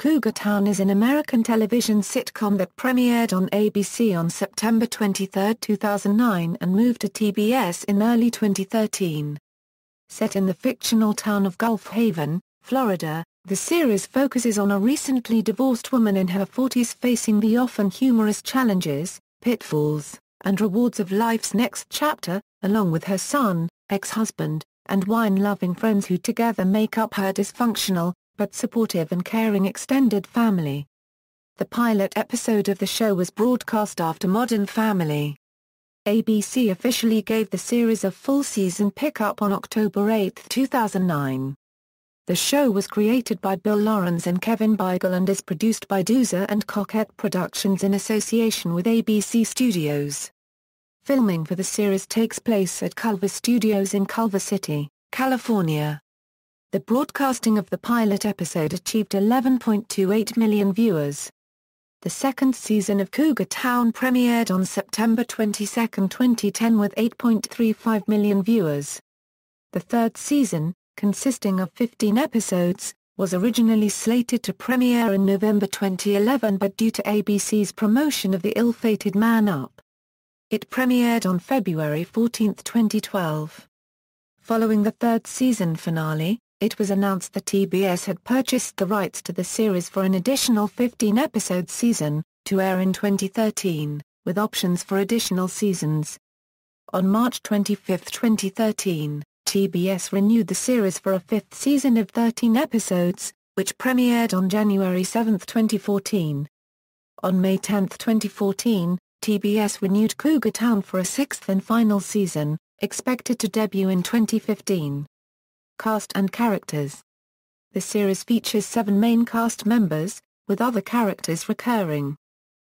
Cougar Town is an American television sitcom that premiered on ABC on September 23, 2009 and moved to TBS in early 2013. Set in the fictional town of Gulf Haven, Florida, the series focuses on a recently divorced woman in her 40s facing the often humorous challenges, pitfalls, and rewards of life's next chapter, along with her son, ex-husband, and wine-loving friends who together make up her dysfunctional, but supportive and caring extended family. The pilot episode of the show was broadcast after Modern Family. ABC officially gave the series a full season pickup on October 8, 2009. The show was created by Bill Lawrence and Kevin Biegel and is produced by Doozer and Coquette Productions in association with ABC Studios. Filming for the series takes place at Culver Studios in Culver City, California. The broadcasting of the pilot episode achieved 11.28 million viewers. The second season of Cougar Town premiered on September 22, 2010 with 8.35 million viewers. The third season, consisting of 15 episodes, was originally slated to premiere in November 2011 but due to ABC's promotion of The Ill-Fated Man Up, it premiered on February 14, 2012. Following the third season finale, it was announced that TBS had purchased the rights to the series for an additional 15-episode season, to air in 2013, with options for additional seasons. On March 25, 2013, TBS renewed the series for a fifth season of 13 episodes, which premiered on January 7, 2014. On May 10, 2014, TBS renewed Cougar Town for a sixth and final season, expected to debut in 2015. Cast and characters. The series features 7 main cast members, with other characters recurring.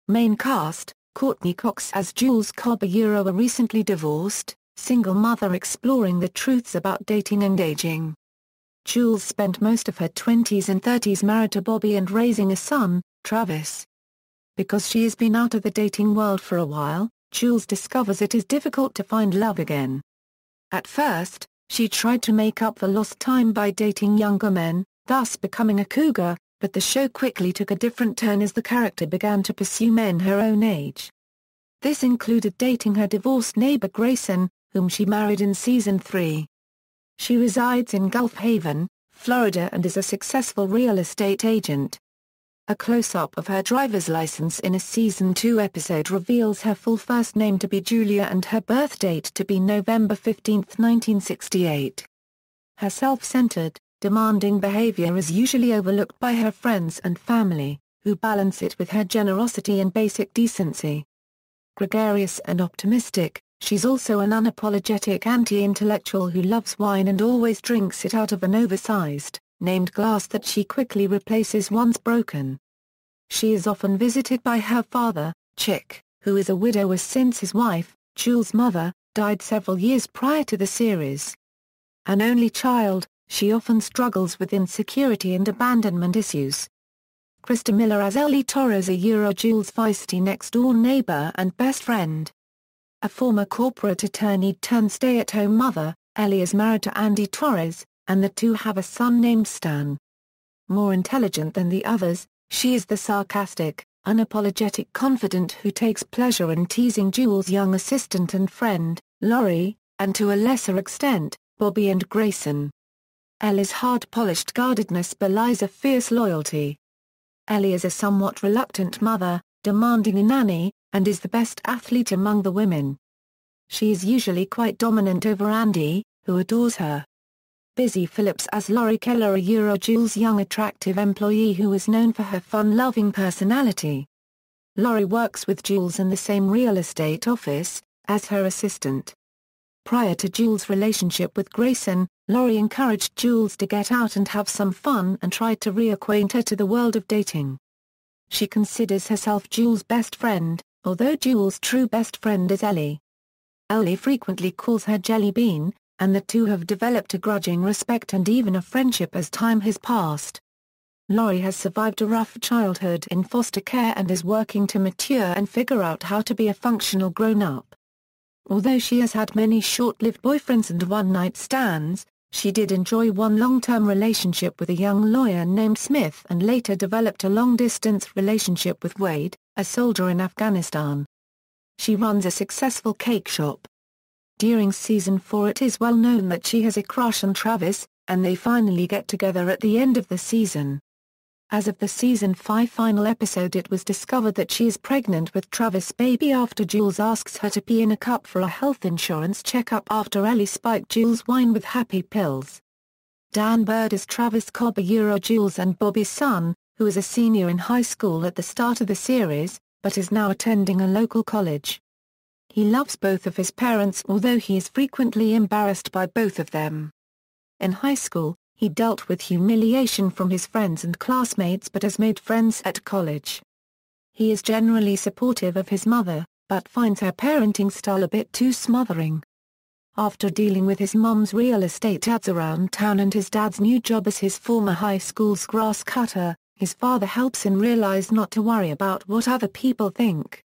Main cast: Courtney Cox as Jules Cobb, a recently divorced, single mother exploring the truths about dating and aging. Jules spent most of her 20s and 30s married to Bobby and raising a son, Travis. Because she has been out of the dating world for a while, Jules discovers it is difficult to find love again. At first, she tried to make up for lost time by dating younger men, thus becoming a cougar, but the show quickly took a different turn as the character began to pursue men her own age. This included dating her divorced neighbor Grayson, whom she married in Season 3. She resides in Gulf Haven, Florida and is a successful real estate agent. A close-up of her driver's license in a Season 2 episode reveals her full first name to be Julia and her birth date to be November 15, 1968. Her self-centered, demanding behavior is usually overlooked by her friends and family, who balance it with her generosity and basic decency. Gregarious and optimistic, she's also an unapologetic anti-intellectual who loves wine and always drinks it out of an oversized, named glass that she quickly replaces once broken. She is often visited by her father, Chick, who is a widower since his wife, Jules' mother, died several years prior to the series. An only child, she often struggles with insecurity and abandonment issues. Krista Miller as Ellie Torres, Jules' feisty next-door neighbor and best friend. A former corporate attorney turned stay-at-home mother, Ellie is married to Andy Torres, and the two have a son named Stan. More intelligent than the others, she is the sarcastic, unapologetic confidant who takes pleasure in teasing Jules' young assistant and friend, Lori, and to a lesser extent, Bobby and Grayson. Ellie's hard-polished guardedness belies a fierce loyalty. Ellie is a somewhat reluctant mother, demanding a nanny, and is the best athlete among the women. She is usually quite dominant over Andy, who adores her. Busy Phillips as Lori Keller, Jules' young attractive employee who is known for her fun-loving personality. Lori works with Jules in the same real estate office, as her assistant. Prior to Jules' relationship with Grayson, Lori encouraged Jules to get out and have some fun and tried to reacquaint her to the world of dating. She considers herself Jules' best friend, although Jules' true best friend is Ellie. Ellie frequently calls her Jelly Bean, and the two have developed a grudging respect and even a friendship as time has passed. Lori has survived a rough childhood in foster care and is working to mature and figure out how to be a functional grown-up. Although she has had many short-lived boyfriends and one-night stands, She did enjoy one long-term relationship with a young lawyer named Smith and later developed a long-distance relationship with Wade, a soldier in Afghanistan. She runs a successful cake shop. During season 4 it is well known that she has a crush on Travis, and they finally get together at the end of the season. As of the season 5 final episode, it was discovered that she is pregnant with Travis' baby after Jules asks her to pee in a cup for a health insurance checkup after Ellie spiked Jules' wine with happy pills. Dan Bird is Travis Cobb, Jules and Bobby's son, who is a senior in high school at the start of the series, but is now attending a local college. He loves both of his parents, although he is frequently embarrassed by both of them. In high school, he dealt with humiliation from his friends and classmates but has made friends at college. He is generally supportive of his mother, but finds her parenting style a bit too smothering. After dealing with his mom's real estate ads around town and his dad's new job as his former high school's grass cutter, his father helps him realize not to worry about what other people think.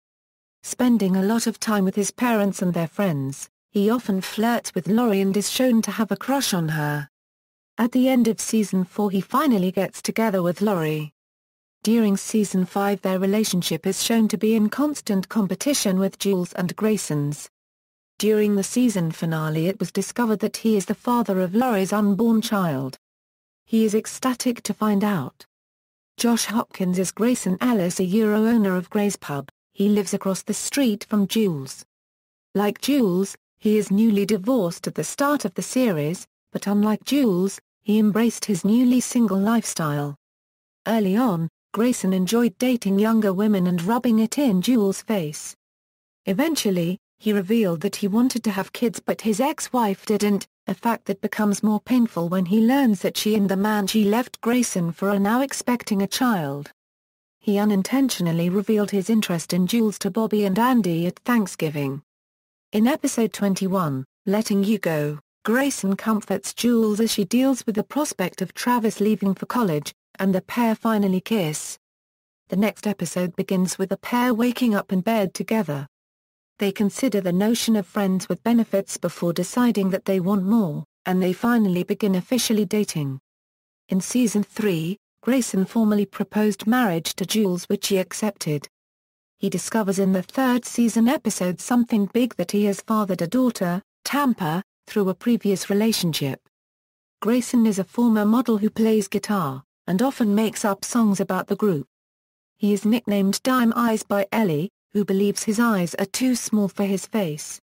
Spending a lot of time with his parents and their friends, he often flirts with Lori and is shown to have a crush on her. At the end of season 4 he finally gets together with Lori. During season 5 their relationship is shown to be in constant competition with Jules and Grayson's. During the season finale it was discovered that he is the father of Lori's unborn child. He is ecstatic to find out. Josh Hopkins is Grayson Ellis, a owner of Gray's Pub. He lives across the street from Jules. Like Jules, he is newly divorced at the start of the series, but unlike Jules, he embraced his newly single lifestyle. Early on, Grayson enjoyed dating younger women and rubbing it in Jules' face. Eventually, he revealed that he wanted to have kids but his ex-wife didn't, a fact that becomes more painful when he learns that she and the man she left Grayson for are now expecting a child. He unintentionally revealed his interest in Jules to Bobby and Andy at Thanksgiving. In episode 21, Letting You Go, Grayson comforts Jules as she deals with the prospect of Travis leaving for college, and the pair finally kiss. The next episode begins with the pair waking up in bed together. They consider the notion of friends with benefits before deciding that they want more, and they finally begin officially dating. In season 3, Grayson formally proposed marriage to Jules, which she accepted. He discovers in the third season episode Something Big that he has fathered a daughter, Tampa, through a previous relationship. Grayson is a former model who plays guitar, and often makes up songs about the group. He is nicknamed Dime Eyes by Ellie, who believes his eyes are too small for his face.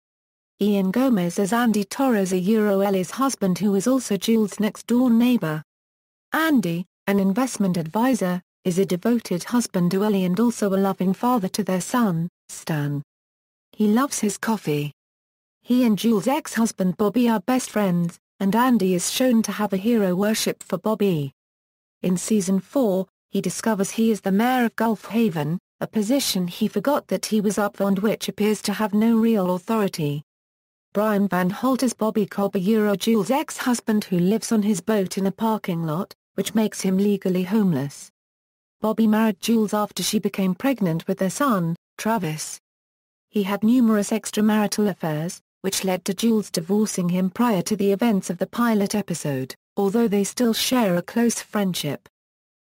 Ian Gomez as Andy Torres, Ellie's husband who is also Jules' next-door neighbor. Andy, an investment advisor, is a devoted husband to Ellie and also a loving father to their son, Stan. He loves his coffee. He and Jules' ex-husband Bobby are best friends, and Andy is shown to have a hero worship for Bobby. In season 4, he discovers he is the mayor of Gulf Haven, a position he forgot that he was up for and which appears to have no real authority. Brian Van Holt as Bobby Cobb, Jules' ex-husband who lives on his boat in a parking lot, which makes him legally homeless. Bobby married Jules after she became pregnant with their son, Travis. He had numerous extramarital affairs, which led to Jules divorcing him prior to the events of the pilot episode, although they still share a close friendship.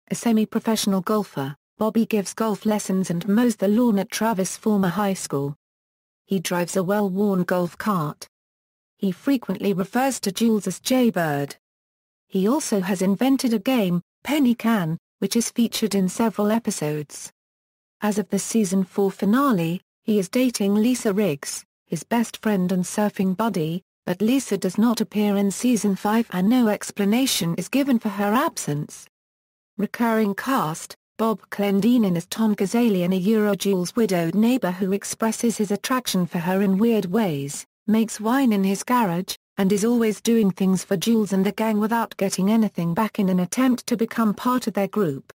A semi-professional golfer, Bobby gives golf lessons and mows the lawn at Travis' former high school. He drives a well-worn golf cart. He frequently refers to Jules as Jay-Bird. He also has invented a game, Penny Can, which is featured in several episodes. As of the season 4 finale, he is dating Lisa Riggs, his best friend and surfing buddy, but Lisa does not appear in season 5 and no explanation is given for her absence. Recurring cast, Bob Clendenin as Tom Gazalian, a Jules' widowed neighbor who expresses his attraction for her in weird ways, makes wine in his garage, and is always doing things for Jules and the gang without getting anything back in an attempt to become part of their group.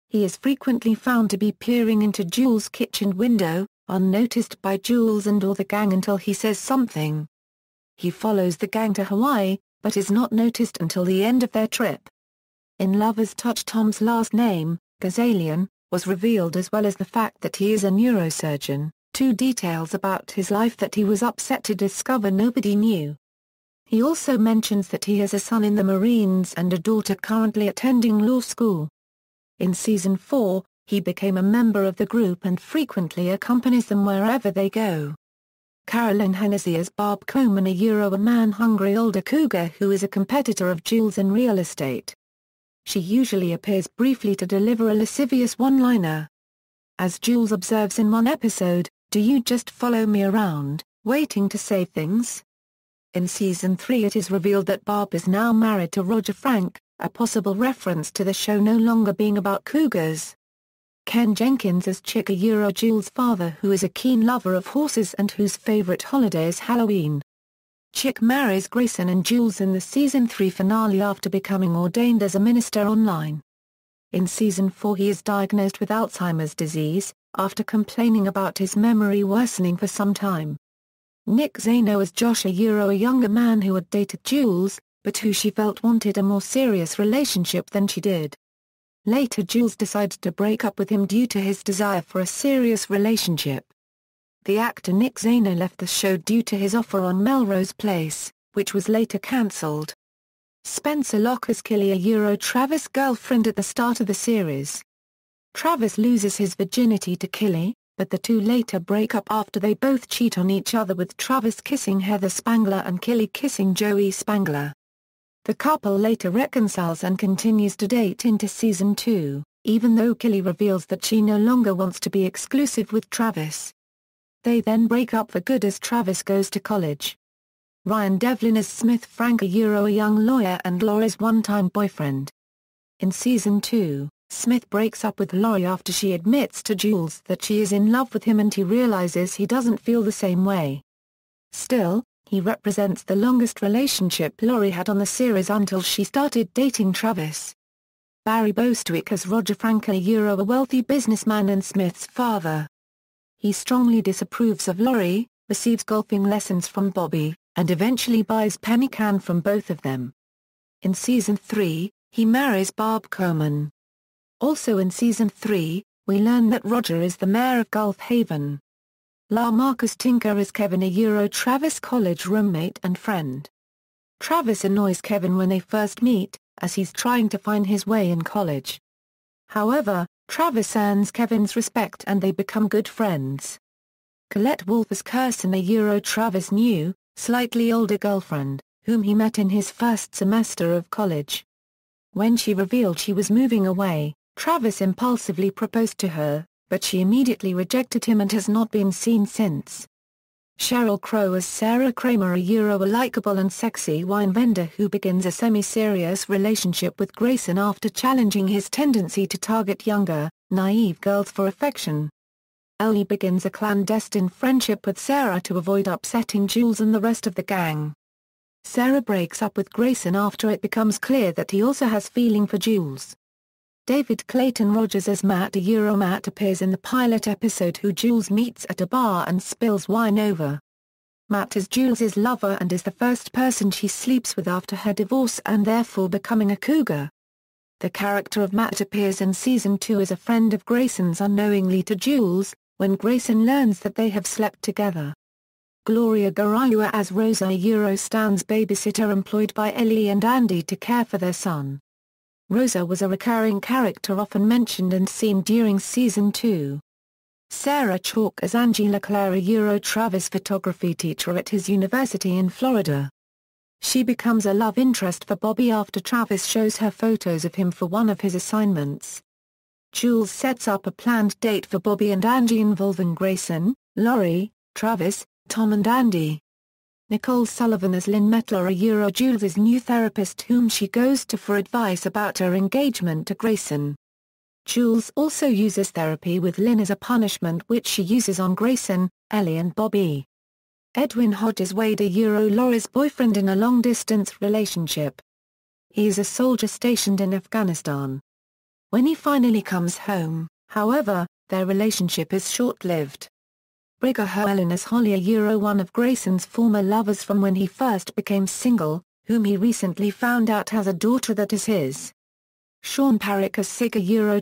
He is frequently found to be peering into Jules' kitchen window, unnoticed by Jules and/or the gang until he says something. He follows the gang to Hawaii, but is not noticed until the end of their trip. In Lover's Touch, Tom's last name, Gazalian, was revealed, as well as the fact that he is a neurosurgeon, two details about his life that he was upset to discover nobody knew. He also mentions that he has a son in the Marines and a daughter currently attending law school. In Season 4, he became a member of the group and frequently accompanies them wherever they go. Carolyn Hennessy as Barb Coleman, a man-hungry older cougar who is a competitor of Jules in real estate. She usually appears briefly to deliver a lascivious one-liner. As Jules observes in one episode, "Do you just follow me around, waiting to say things?" In Season 3 it is revealed that Barb is now married to Roger Frank, a possible reference to the show no longer being about cougars. Ken Jenkins as Chick, Jules' father who is a keen lover of horses and whose favorite holiday is Halloween. Chick marries Grayson and Jules in the Season 3 finale after becoming ordained as a minister online. In Season 4 he is diagnosed with Alzheimer's disease, after complaining about his memory worsening for some time. Nick Zano as Josh, a younger man who had dated Jules, but who she felt wanted a more serious relationship than she did. Later Jules decides to break up with him due to his desire for a serious relationship. The actor Nick Zano left the show due to his offer on Melrose Place, which was later cancelled. Spencer Locke as Killy, Travis' girlfriend at the start of the series. Travis loses his virginity to Killy, but the two later break up after they both cheat on each other, with Travis kissing Heather Spangler and Killy kissing Joey Spangler. The couple later reconciles and continues to date into Season 2, even though Killy reveals that she no longer wants to be exclusive with Travis. They then break up for good as Travis goes to college. Ryan Devlin as Smith Frank, a young lawyer and Laurie's one-time boyfriend. In Season 2, Smith breaks up with Laurie after she admits to Jules that she is in love with him and he realizes he doesn't feel the same way. Still, he represents the longest relationship Laurie had on the series until she started dating Travis. Barry Bostwick as Roger Frank, a wealthy businessman and Smith's father. He strongly disapproves of Laurie, receives golfing lessons from Bobby, and eventually buys penny can from both of them. In Season 3, he marries Barb Coleman. Also in Season 3, we learn that Roger is the mayor of Gulf Haven. La Marcus Tinker is Kevin, a Travis' college roommate and friend. Travis annoys Kevin when they first meet, as he's trying to find his way in college. However, Travis earns Kevin's respect and they become good friends. Colette Wolfe as Kirsten, a Travis' new, slightly older girlfriend, whom he met in his first semester of college. When she revealed she was moving away, Travis impulsively proposed to her, but she immediately rejected him and has not been seen since. Sheryl Crow as Sarah Kramer, a likable and sexy wine vendor who begins a semi-serious relationship with Grayson after challenging his tendency to target younger, naive girls for affection. Ellie begins a clandestine friendship with Sarah to avoid upsetting Jules and the rest of the gang. Sarah breaks up with Grayson after it becomes clear that he also has feeling for Jules. David Clayton Rogers as Matt, Matt appears in the pilot episode who Jules meets at a bar and spills wine over. Matt is Jules' lover and is the first person she sleeps with after her divorce and therefore becoming a cougar. The character of Matt appears in Season 2 as a friend of Grayson's unknowingly to Jules, when Grayson learns that they have slept together. Gloria Garaua as Rosa, Stan's babysitter employed by Ellie and Andy to care for their son. Rosa was a recurring character often mentioned and seen during Season 2. Sarah Chalk as Angela Clare, Travis' photography teacher at his university in Florida. She becomes a love interest for Bobby after Travis shows her photos of him for one of his assignments. Jules sets up a planned date for Bobby and Angie involving Grayson, Laurie, Travis, Tom and Andy. Nicole Sullivan as Lynn Mettler, Jules' new therapist whom she goes to for advice about her engagement to Grayson. Jules also uses therapy with Lynn as a punishment which she uses on Grayson, Ellie and Bobby. Edwin Hodges Wade, Laurie's boyfriend in a long-distance relationship. He is a soldier stationed in Afghanistan. When he finally comes home, however, their relationship is short-lived. Brigga Hoelen as Holly, one of Grayson's former lovers from when he first became single, whom he recently found out has a daughter that is his. Sean Parrick as Sig,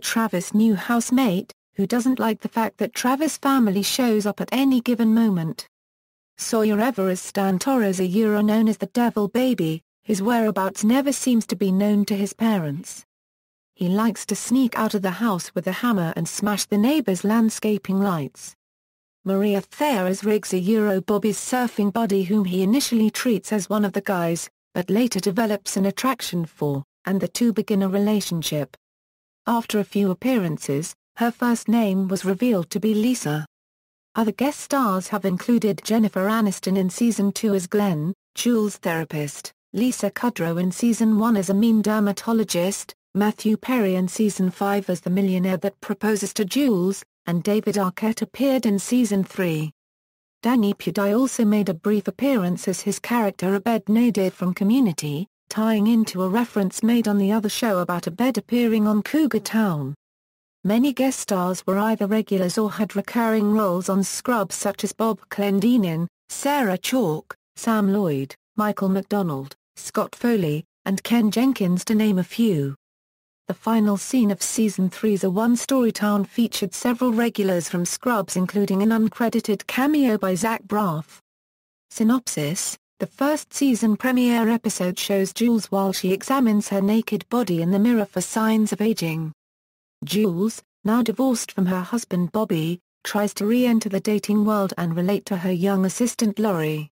Travis' new housemate, who doesn't like the fact that Travis' family shows up at any given moment. Sawyer Everest Stan Torres known as the Devil Baby, his whereabouts never seems to be known to his parents. He likes to sneak out of the house with a hammer and smash the neighbor's landscaping lights. Maria Thayer as Riggs Bobby's surfing buddy whom he initially treats as one of the guys, but later develops an attraction for, and the two begin a relationship. After a few appearances, her first name was revealed to be Lisa. Other guest stars have included Jennifer Aniston in Season 2 as Glenn, Jules' therapist, Lisa Kudrow in Season 1 as a mean dermatologist, Matthew Perry in Season 5 as the millionaire that proposes to Jules, and David Arquette appeared in Season 3. Danny Pudi also made a brief appearance as his character Abed Nadir from Community, tying into a reference made on the other show about Abed appearing on Cougar Town. Many guest stars were either regulars or had recurring roles on Scrubs such as Bob Clendenin, Sarah Chalke, Sam Lloyd, Michael McDonald, Scott Foley, and Ken Jenkins to name a few. The final scene of Season 3's A One-Story Town featured several regulars from Scrubs including an uncredited cameo by Zach Braff. Synopsis: the first season premiere episode shows Jules while she examines her naked body in the mirror for signs of aging. Jules, now divorced from her husband Bobby, tries to re-enter the dating world and relate to her young assistant Lori.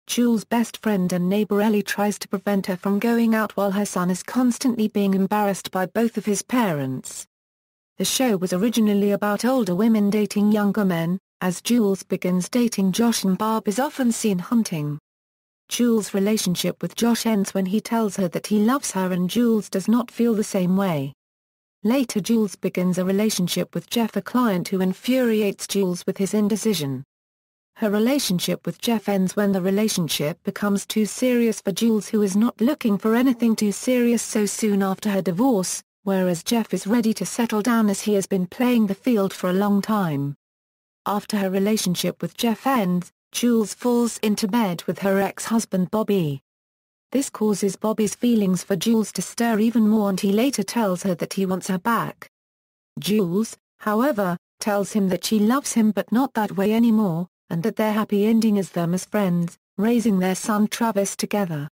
Jules' best friend and neighbor Ellie tries to prevent her from going out while her son is constantly being embarrassed by both of his parents. The show was originally about older women dating younger men, as Jules begins dating Josh and Barb is often seen hunting. Jules' relationship with Josh ends when he tells her that he loves her and Jules does not feel the same way. Later Jules begins a relationship with Jeff, a client who infuriates Jules with his indecision. Her relationship with Jeff ends when the relationship becomes too serious for Jules, who is not looking for anything too serious so soon after her divorce, whereas Jeff is ready to settle down as he has been playing the field for a long time. After her relationship with Jeff ends, Jules falls into bed with her ex-husband Bobby. This causes Bobby's feelings for Jules to stir even more and he later tells her that he wants her back. Jules, however, tells him that she loves him but not that way anymore, and that their happy ending is them as friends, raising their son Travis together.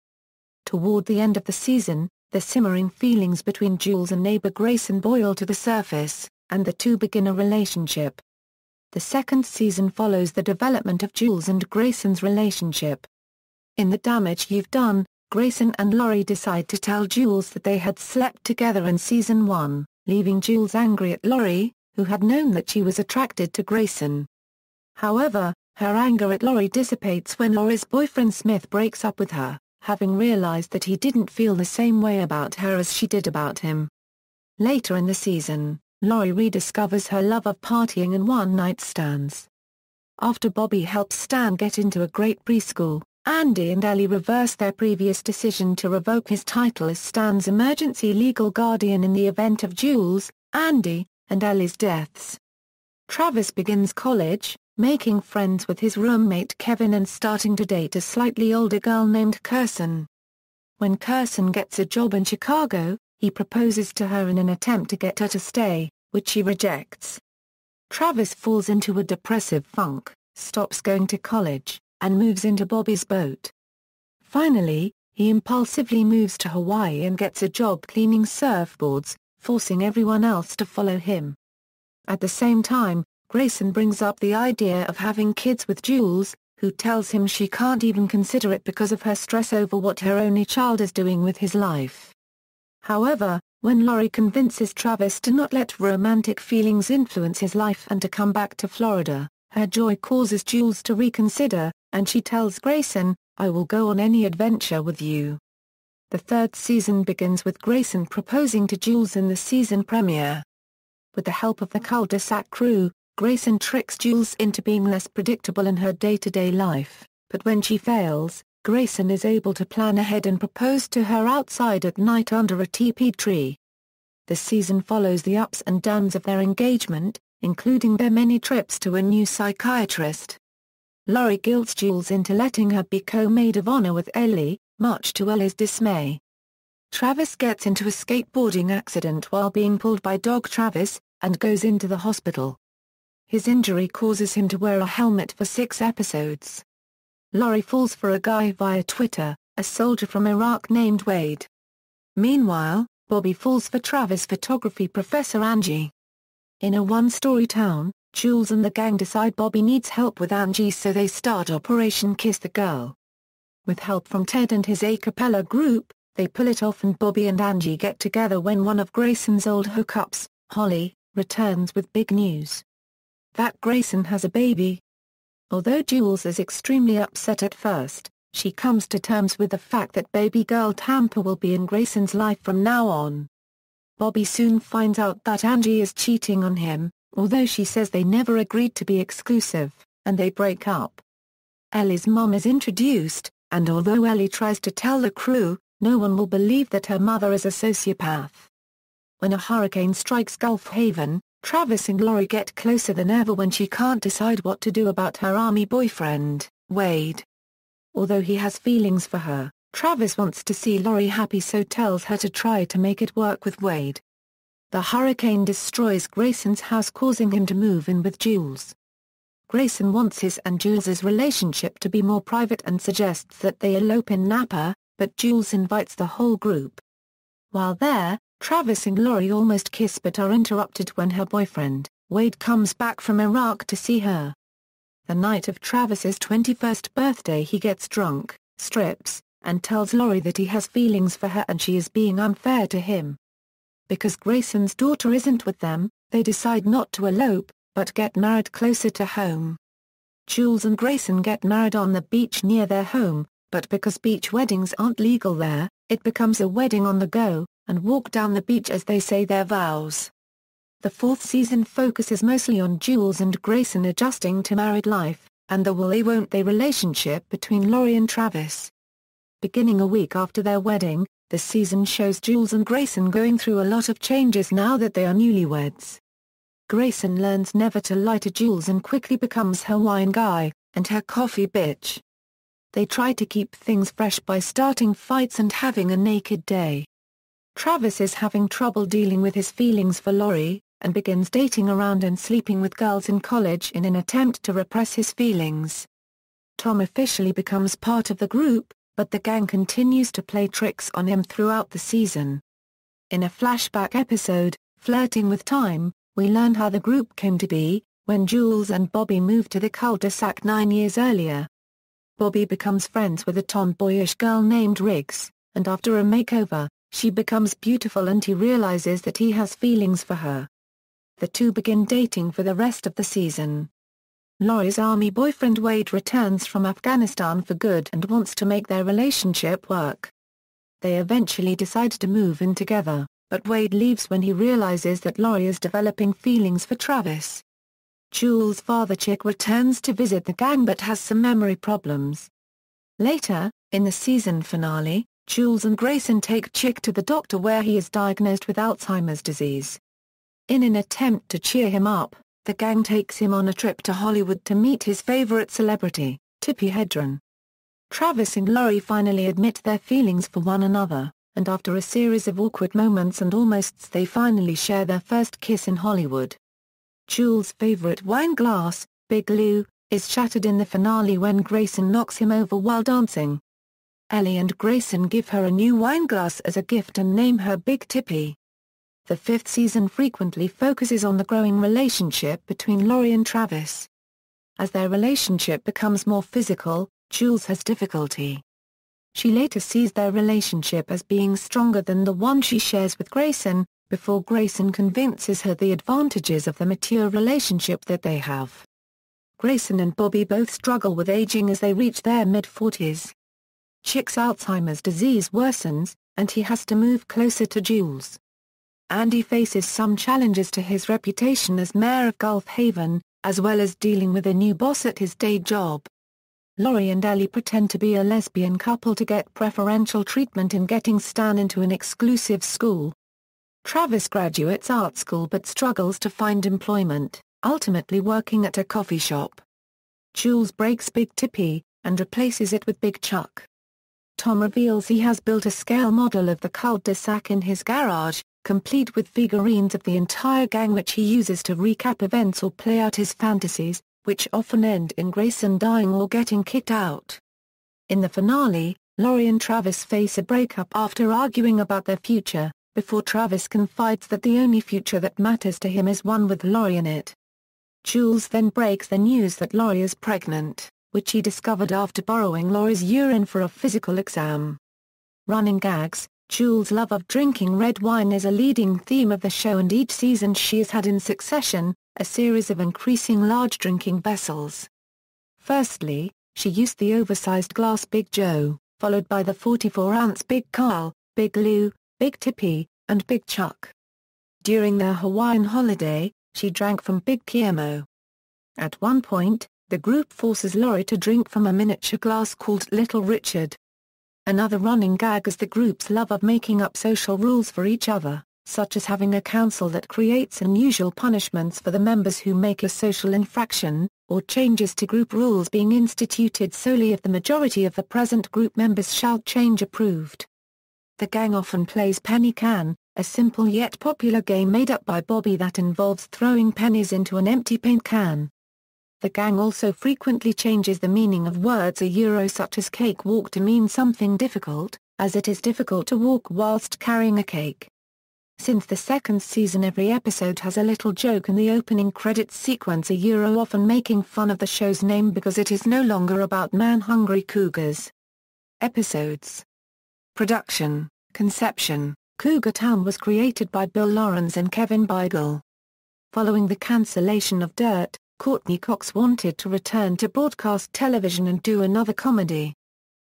Toward the end of the season, the simmering feelings between Jules and neighbor Grayson boil to the surface, and the two begin a relationship. The second season follows the development of Jules and Grayson's relationship. In The Damage You've Done, Grayson and Lori decide to tell Jules that they had slept together in Season 1, leaving Jules angry at Lori, who had known that she was attracted to Grayson. However, her anger at Lori dissipates when Lori's boyfriend Smith breaks up with her, having realized that he didn't feel the same way about her as she did about him. Later in the season, Lori rediscovers her love of partying and one-night stands. After Bobby helps Stan get into a great preschool, Andy and Ellie reverse their previous decision to revoke his title as Stan's emergency legal guardian in the event of Jules, Andy, and Ellie's deaths. Travis begins college, making friends with his roommate Kevin and starting to date a slightly older girl named Kirsten. When Kirsten gets a job in Chicago, he proposes to her in an attempt to get her to stay, which she rejects. Travis falls into a depressive funk, stops going to college, and moves into Bobby's boat. Finally, he impulsively moves to Hawaii and gets a job cleaning surfboards, forcing everyone else to follow him. At the same time, Grayson brings up the idea of having kids with Jules, who tells him she can't even consider it because of her stress over what her only child is doing with his life. However, when Lori convinces Travis to not let romantic feelings influence his life and to come back to Florida, her joy causes Jules to reconsider, and she tells Grayson, "I will go on any adventure with you." The third season begins with Grayson proposing to Jules in the season premiere. With the help of the cul-de-sac crew, Grayson tricks Jules into being less predictable in her day-to-day life, but when she fails, Grayson is able to plan ahead and propose to her outside at night under a teepee tree. The season follows the ups and downs of their engagement, including their many trips to a new psychiatrist. Lori guilts Jules into letting her be co-maid of honor with Ellie, much to Ellie's dismay. Travis gets into a skateboarding accident while being pulled by Dog Travis, and goes into the hospital. His injury causes him to wear a helmet for 6 episodes. Laurie falls for a guy via Twitter, a soldier from Iraq named Wade. Meanwhile, Bobby falls for Travis photography professor Angie. In a one-story town, Jules and the gang decide Bobby needs help with Angie, so they start Operation Kiss the Girl. With help from Ted and his a cappella group, they pull it off and Bobby and Angie get together when one of Grayson's old hookups, Holly, returns with big news. That Grayson has a baby. Although Jules is extremely upset at first, she comes to terms with the fact that baby girl Tampa will be in Grayson's life from now on. Bobby soon finds out that Angie is cheating on him, although she says they never agreed to be exclusive, and they break up. Ellie's mom is introduced, and although Ellie tries to tell the crew, no one will believe that her mother is a sociopath. When a hurricane strikes Gulf Haven, Travis and Laurie get closer than ever when she can't decide what to do about her army boyfriend, Wade. Although he has feelings for her, Travis wants to see Laurie happy, so tells her to try to make it work with Wade. The hurricane destroys Grayson's house, causing him to move in with Jules. Grayson wants his and Jules's relationship to be more private and suggests that they elope in Napa, but Jules invites the whole group. While there, Travis and Laurie almost kiss but are interrupted when her boyfriend, Wade, comes back from Iraq to see her. The night of Travis's 21st birthday he gets drunk, strips, and tells Laurie that he has feelings for her and she is being unfair to him. Because Grayson's daughter isn't with them, they decide not to elope, but get married closer to home. Jules and Grayson get married on the beach near their home, but because beach weddings aren't legal there, it becomes a wedding on the go, and walk down the beach as they say their vows. The fourth season focuses mostly on Jules and Grayson adjusting to married life, and the will they won't they relationship between Laurie and Travis. Beginning a week after their wedding, the season shows Jules and Grayson going through a lot of changes now that they are newlyweds. Grayson learns never to lie to Jules and quickly becomes her wine guy, and her coffee bitch. They try to keep things fresh by starting fights and having a naked day. Travis is having trouble dealing with his feelings for Laurie, and begins dating around and sleeping with girls in college in an attempt to repress his feelings. Tom officially becomes part of the group, but the gang continues to play tricks on him throughout the season. In a flashback episode, Flirting with Time, we learn how the group came to be, when Jules and Bobby moved to the cul-de-sac 9 years earlier. Bobby becomes friends with a tomboyish girl named Riggs, and after a makeover, she becomes beautiful and he realizes that he has feelings for her. The two begin dating for the rest of the season. Laurie's army boyfriend Wade returns from Afghanistan for good and wants to make their relationship work. They eventually decide to move in together, but Wade leaves when he realizes that Laurie is developing feelings for Travis. Jules' father Chick returns to visit the gang but has some memory problems. Later, in the season finale, Jules and Grayson take Chick to the doctor where he is diagnosed with Alzheimer's disease. In an attempt to cheer him up, the gang takes him on a trip to Hollywood to meet his favorite celebrity, Tippi Hedren. Travis and Laurie finally admit their feelings for one another, and after a series of awkward moments and almosts they finally share their first kiss in Hollywood. Jules' favorite wine glass, Big Lou, is shattered in the finale when Grayson knocks him over while dancing. Ellie and Grayson give her a new wine glass as a gift and name her Big Tippi. The fifth season frequently focuses on the growing relationship between Laurie and Travis. As their relationship becomes more physical, Jules has difficulty. She later sees their relationship as being stronger than the one she shares with Grayson, before Grayson convinces her the advantages of the mature relationship that they have. Grayson and Bobby both struggle with aging as they reach their mid-40s. Chick's Alzheimer's disease worsens, and he has to move closer to Jules. Andy faces some challenges to his reputation as mayor of Gulf Haven, as well as dealing with a new boss at his day job. Laurie and Ellie pretend to be a lesbian couple to get preferential treatment in getting Stan into an exclusive school. Travis graduates art school but struggles to find employment, ultimately working at a coffee shop. Jules breaks Big Tippi, and replaces it with Big Chuck. Tom reveals he has built a scale model of the cul-de-sac in his garage, complete with figurines of the entire gang which he uses to recap events or play out his fantasies, which often end in Grayson dying or getting kicked out. In the finale, Laurie and Travis face a breakup after arguing about their future, before Travis confides that the only future that matters to him is one with Laurie in it. Jules then breaks the news that Laurie is pregnant, which he discovered after borrowing Laurie's urine for a physical exam. Running gags: Jules' love of drinking red wine is a leading theme of the show, and each season she has had in succession a series of increasing large drinking vessels. Firstly, she used the oversized glass Big Joe, followed by the 44-ounce Big Carl, Big Lou, Big Tippy, and Big Chuck. During their Hawaiian holiday, she drank from Big Kiemo. At one point, the group forces Laurie to drink from a miniature glass called Little Richard. Another running gag is the group's love of making up social rules for each other, such as having a council that creates unusual punishments for the members who make a social infraction, or changes to group rules being instituted solely if the majority of the present group members shout change approved. The gang often plays Penny Can, a simple yet popular game made up by Bobby that involves throwing pennies into an empty paint can. The gang also frequently changes the meaning of words such as cake walk to mean something difficult, as it is difficult to walk whilst carrying a cake. Since the second season, every episode has a little joke in the opening credits sequence, often making fun of the show's name because it is no longer about man-hungry cougars. Episodes. Production, conception: Cougar Town was created by Bill Lawrence and Kevin Biegel. Following the cancellation of Dirt, Courtney Cox wanted to return to broadcast television and do another comedy.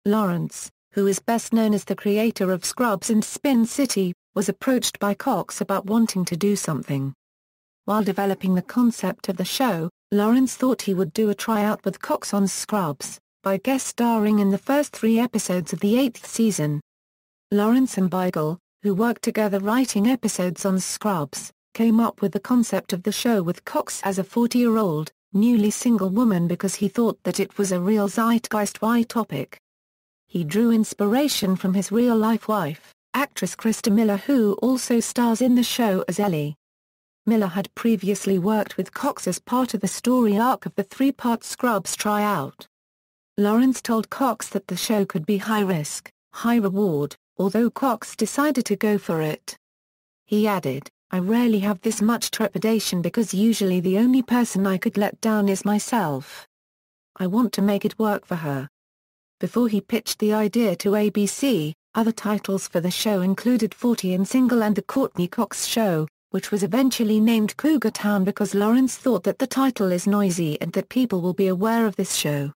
Lawrence, who is best known as the creator of Scrubs and Spin City, was approached by Cox about wanting to do something. While developing the concept of the show, Lawrence thought he would do a tryout with Cox on Scrubs, by guest starring in the first 3 episodes of the 8th season. Lawrence and Biegel, who worked together writing episodes on Scrubs, came up with the concept of the show with Cox as a 40-year-old, newly single woman because he thought that it was a real zeitgeist-y topic. He drew inspiration from his real-life wife, actress Krista Miller, who also stars in the show as Ellie. Miller had previously worked with Cox as part of the story arc of the 3-part Scrubs tryout. Lawrence told Cox that the show could be high risk, high reward, although Cox decided to go for it. He added, "I rarely have this much trepidation because usually the only person I could let down is myself. I want to make it work for her." Before he pitched the idea to ABC, other titles for the show included 40 and Single and The Courtney Cox Show, which was eventually named Cougar Town because Lawrence thought that the title is noisy and that people will be aware of this show.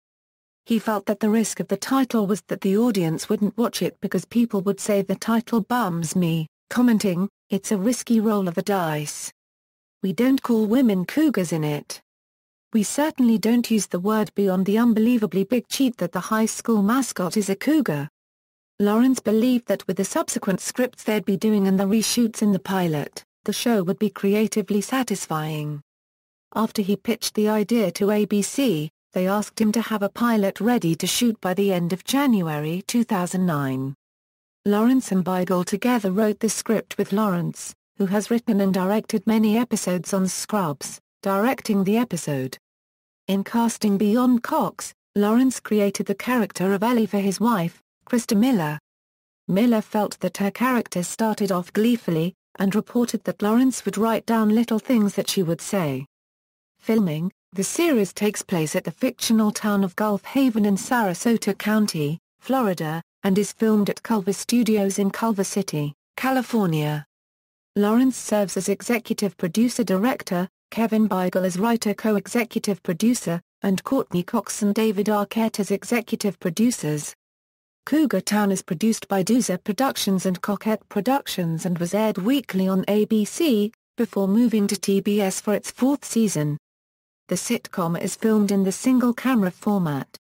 He felt that the risk of the title was that the audience wouldn't watch it because people would say the title bums me, commenting, "It's a risky roll of the dice. We don't call women cougars in it. We certainly don't use the word beyond the unbelievably big cheat that the high school mascot is a cougar." Lawrence believed that with the subsequent scripts they'd be doing and the reshoots in the pilot, the show would be creatively satisfying. After he pitched the idea to ABC, they asked him to have a pilot ready to shoot by the end of January 2009. Lawrence and Biegel together wrote the script with Lawrence, who has written and directed many episodes on Scrubs, directing the episode. In casting beyond Cox, Lawrence created the character of Ellie for his wife, Krista Miller. Miller felt that her character started off gleefully, and reported that Lawrence would write down little things that she would say. Filming: the series takes place at the fictional town of Gulf Haven in Sarasota County, Florida, and is filmed at Culver Studios in Culver City, California. Lawrence serves as executive producer-director, Kevin Biegel as writer co-executive producer, and Courtney Cox and David Arquette as executive producers. Cougar Town is produced by Doozer Productions and Coquette Productions and was aired weekly on ABC, before moving to TBS for its 4th season. The sitcom is filmed in the single-camera format.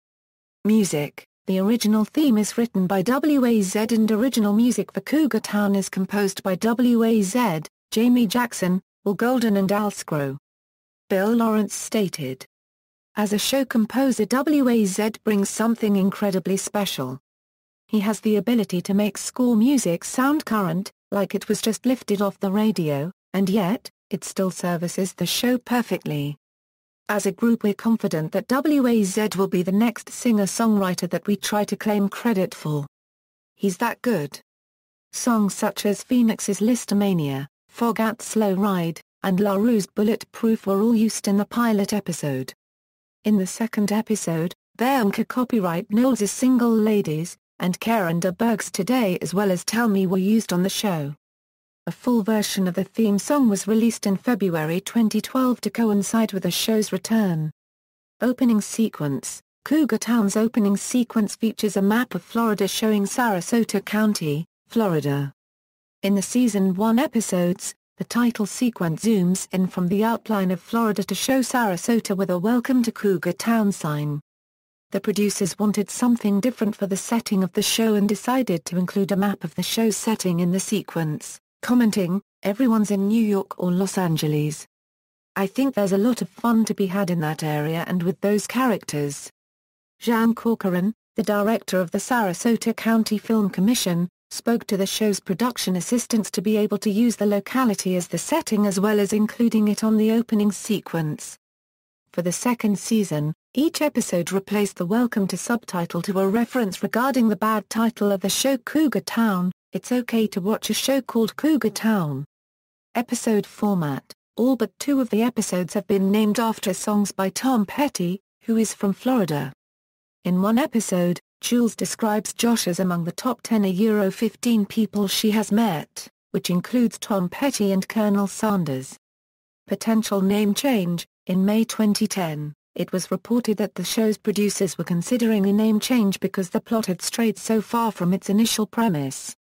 Music: the original theme is written by WAZ and original music for Cougar Town is composed by WAZ, Jamie Jackson, Will Golden and Al Scrow. Bill Lawrence stated, "As a show composer, WAZ brings something incredibly special. He has the ability to make score music sound current, like it was just lifted off the radio, and yet, it still services the show perfectly. As a group we're confident that WAZ will be the next singer-songwriter that we try to claim credit for. He's that good. Songs such as Phoenix's Listomania, Fogat's Slow Ride, and La Rue's Bulletproof were all used in the pilot episode. In the second episode, Bianca copyright Knowles' Single Ladies, and Karen de Berg's Today as well as Tell Me were used on the show. A full version of the theme song was released in February 2012 to coincide with the show's return. Opening sequence. Cougar Town's opening sequence features a map of Florida showing Sarasota County, Florida. In the Season 1 episodes, the title sequence zooms in from the outline of Florida to show Sarasota with a Welcome to Cougar Town sign. The producers wanted something different for the setting of the show and decided to include a map of the show's setting in the sequence, commenting, "Everyone's in New York or Los Angeles. I think there's a lot of fun to be had in that area and with those characters." Jean Corcoran, the director of the Sarasota County Film Commission, spoke to the show's production assistants to be able to use the locality as the setting as well as including it on the opening sequence. For the second season, each episode replaced the Welcome to subtitle to a reference regarding the bad title of the show Cougar Town. It's okay to watch a show called Cougar Town. Episode format. All but 2 of the episodes have been named after songs by Tom Petty, who is from Florida. In one episode, Jules describes Josh as among the top 10 €15 people she has met, which includes Tom Petty and Colonel Sanders. Potential name change. In May 2010, it was reported that the show's producers were considering a name change because the plot had strayed so far from its initial premise.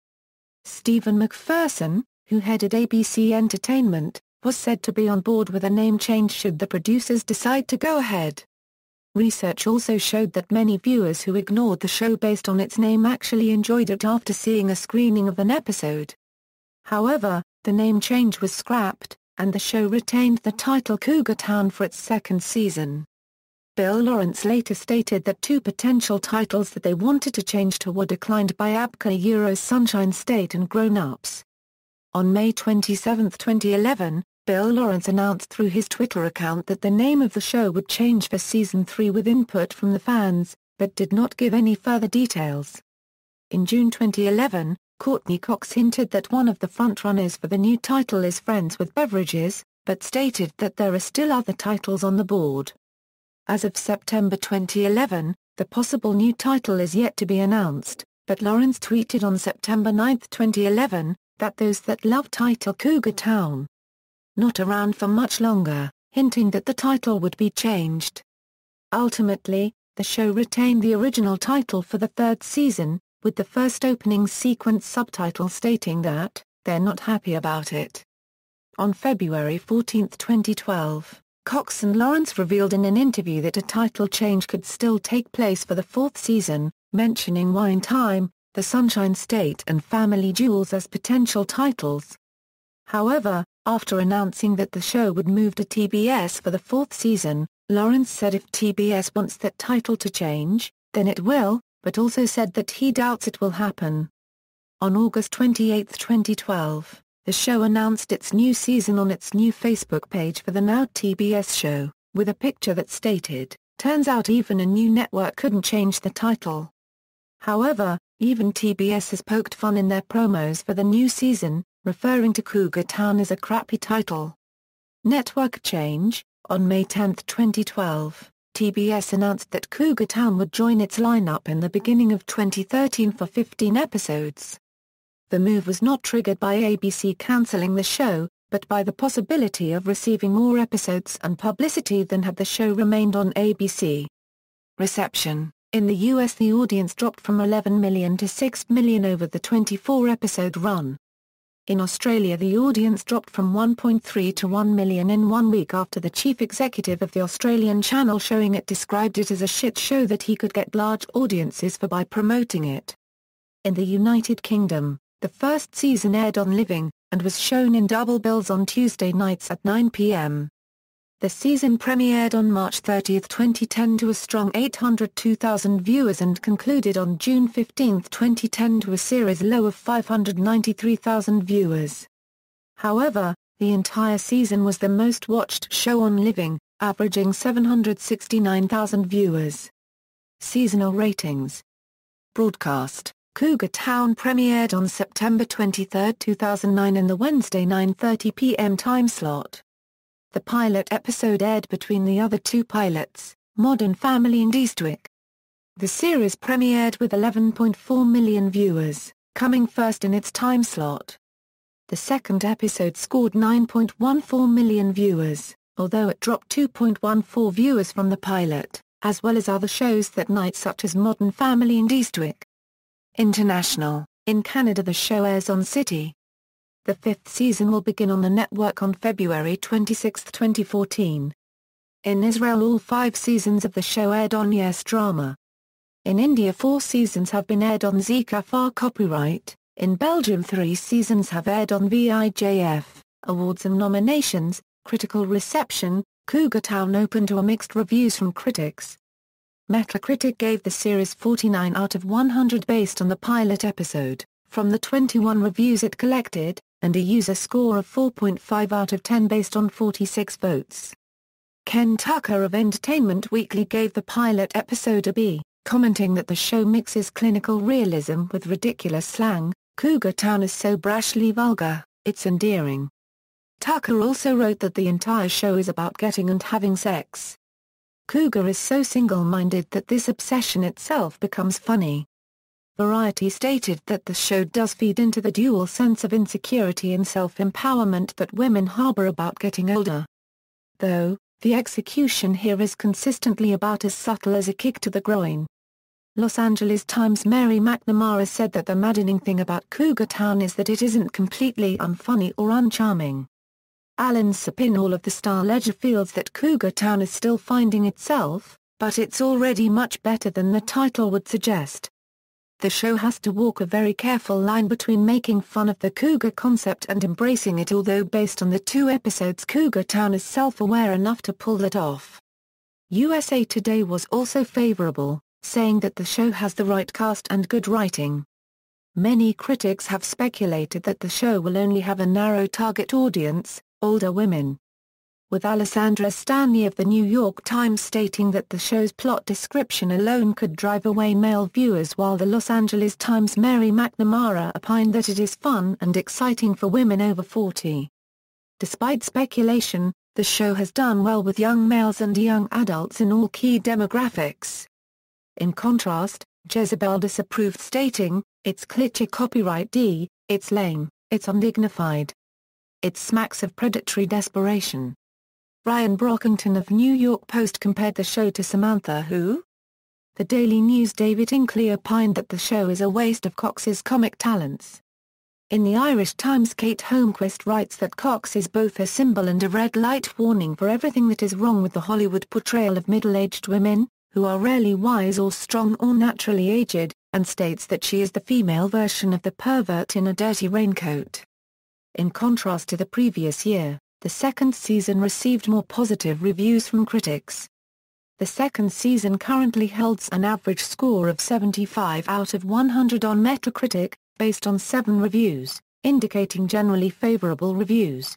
Stephen McPherson, who headed ABC Entertainment, was said to be on board with a name change should the producers decide to go ahead. Research also showed that many viewers who ignored the show based on its name actually enjoyed it after seeing a screening of an episode. However, the name change was scrapped, and the show retained the title Cougar Town for its second season. Bill Lawrence later stated that 2 potential titles that they wanted to change to were declined by ABCA Sunshine State and Grown Ups. On May 27, 2011, Bill Lawrence announced through his Twitter account that the name of the show would change for Season 3 with input from the fans, but did not give any further details. In June 2011, Courtney Cox hinted that one of the frontrunners for the new title is Friends with Beverages, but stated that there are still other titles on the board. As of September 2011, the possible new title is yet to be announced, but Lawrence tweeted on September 9, 2011, that those that love title Cougar Town not around for much longer, hinting that the title would be changed. Ultimately, the show retained the original title for the third season, with the first opening sequence subtitle stating that, "They're not happy about it." On February 14, 2012, Cox and Lawrence revealed in an interview that a title change could still take place for the fourth season, mentioning Wine Time, The Sunshine State and Family Jewels as potential titles. However, after announcing that the show would move to TBS for the fourth season, Lawrence said if TBS wants that title to change, then it will, but also said that he doubts it will happen. On August 28, 2012, the show announced its new season on its new Facebook page for the Now TBS show, with a picture that stated, "Turns out even a new network couldn't change the title." However, even TBS has poked fun in their promos for the new season, referring to Cougar Town as a crappy title. Network change. On May 10, 2012, TBS announced that Cougar Town would join its lineup in the beginning of 2013 for 15 episodes. The move was not triggered by ABC cancelling the show, but by the possibility of receiving more episodes and publicity than had the show remained on ABC. Reception. In the US, the audience dropped from 11 million to 6 million over the 24-episode run. In Australia, the audience dropped from 1.3 to 1 million in 1 week after the chief executive of the Australian channel showing it described it as a shit show that he could get large audiences for by promoting it. In the United Kingdom, the first season aired on Living, and was shown in double bills on Tuesday nights at 9 p.m. The season premiered on March 30, 2010 to a strong 802,000 viewers and concluded on June 15, 2010 to a series low of 593,000 viewers. However, the entire season was the most watched show on Living, averaging 769,000 viewers. Seasonal ratings. Broadcast. Cougar Town premiered on September 23, 2009 in the Wednesday 9:30 p.m. time slot. The pilot episode aired between the other two pilots, Modern Family and Eastwick. The series premiered with 11.4 million viewers, coming first in its time slot. The second episode scored 9.14 million viewers, although it dropped 2.14 viewers from the pilot, as well as other shows that night such as Modern Family and Eastwick. International. In Canada the show airs on City. The fifth season will begin on the network on February 26, 2014. In Israel all 5 seasons of the show aired on Yes Drama. In India 4 seasons have been aired on ZKFR copyright. In Belgium 3 seasons have aired on VIJF. Awards and nominations, critical reception. Cougar Town opened to a mixed reviews from critics. Metacritic gave the series 49 out of 100 based on the pilot episode, from the 21 reviews it collected, and a user score of 4.5 out of 10 based on 46 votes. Ken Tucker of Entertainment Weekly gave the pilot episode a B, commenting that the show mixes clinical realism with ridiculous slang. Cougar Town is so brashly vulgar, it's endearing. Tucker also wrote that the entire show is about getting and having sex. Cougar is so single-minded that this obsession itself becomes funny. Variety stated that the show does feed into the dual sense of insecurity and self-empowerment that women harbor about getting older. Though, the execution here is consistently about as subtle as a kick to the groin. Los Angeles Times' Mary McNamara said that the maddening thing about Cougar Town is that it isn't completely unfunny or uncharming. Alan Sepinwall of the Star-Ledger feels that Cougar Town is still finding itself, but it's already much better than the title would suggest. The show has to walk a very careful line between making fun of the cougar concept and embracing it, although based on the 2 episodes Cougar Town is self-aware enough to pull that off. USA Today was also favorable, saying that the show has the right cast and good writing. Many critics have speculated that the show will only have a narrow target audience, older women. With Alessandra Stanley of the New York Times stating that the show's plot description alone could drive away male viewers, while the Los Angeles Times' Mary McNamara opined that it is fun and exciting for women over 40. Despite speculation, the show has done well with young males and young adults in all key demographics. In contrast, Jezebel disapproved, stating, "It's cliché copyright D, it's lame, it's undignified. It smacks of predatory desperation." Ryan Brockington of New York Post compared the show to Samantha Who? The Daily News' David Inkley opined that the show is a waste of Cox's comic talents. In the Irish Times, Kate Holmquist writes that Cox is both a symbol and a red light warning for everything that is wrong with the Hollywood portrayal of middle-aged women, who are rarely wise or strong or naturally aged, and states that she is the female version of the pervert in a dirty raincoat. In contrast to the previous year, the second season received more positive reviews from critics. The second season currently holds an average score of 75 out of 100 on Metacritic, based on 7 reviews, indicating generally favorable reviews.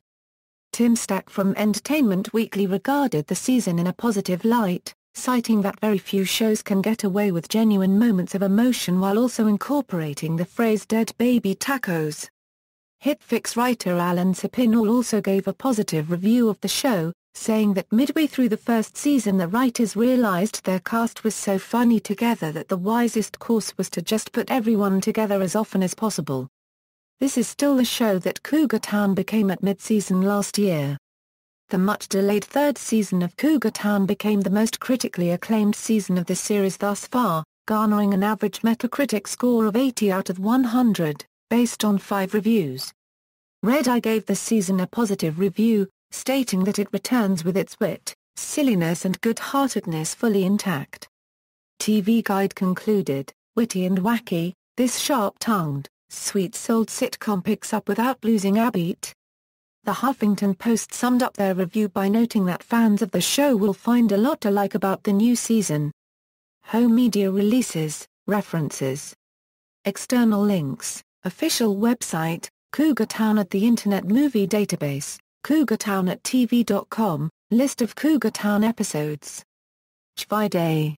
Tim Stack from Entertainment Weekly regarded the season in a positive light, citing that very few shows can get away with genuine moments of emotion while also incorporating the phrase "dead baby tacos." Hitfix writer Alan Sepinwall also gave a positive review of the show, saying that midway through the first season the writers realized their cast was so funny together that the wisest course was to just put everyone together as often as possible. This is still the show that Cougar Town became at mid-season last year. The much-delayed third season of Cougar Town became the most critically acclaimed season of the series thus far, garnering an average Metacritic score of 80 out of 100. Based on 5 reviews. Red Eye gave the season a positive review, stating that it returns with its wit, silliness and good-heartedness fully intact. TV Guide concluded, "Witty and wacky, this sharp-tongued, sweet-souled sitcom picks up without losing a beat." The Huffington Post summed up their review by noting that fans of the show will find a lot to like about the new season. Home media releases, references. External links. Official website, Cougar Town at the Internet Movie Database, cougartown@tv.com, List of Cougar Town episodes. Chvide.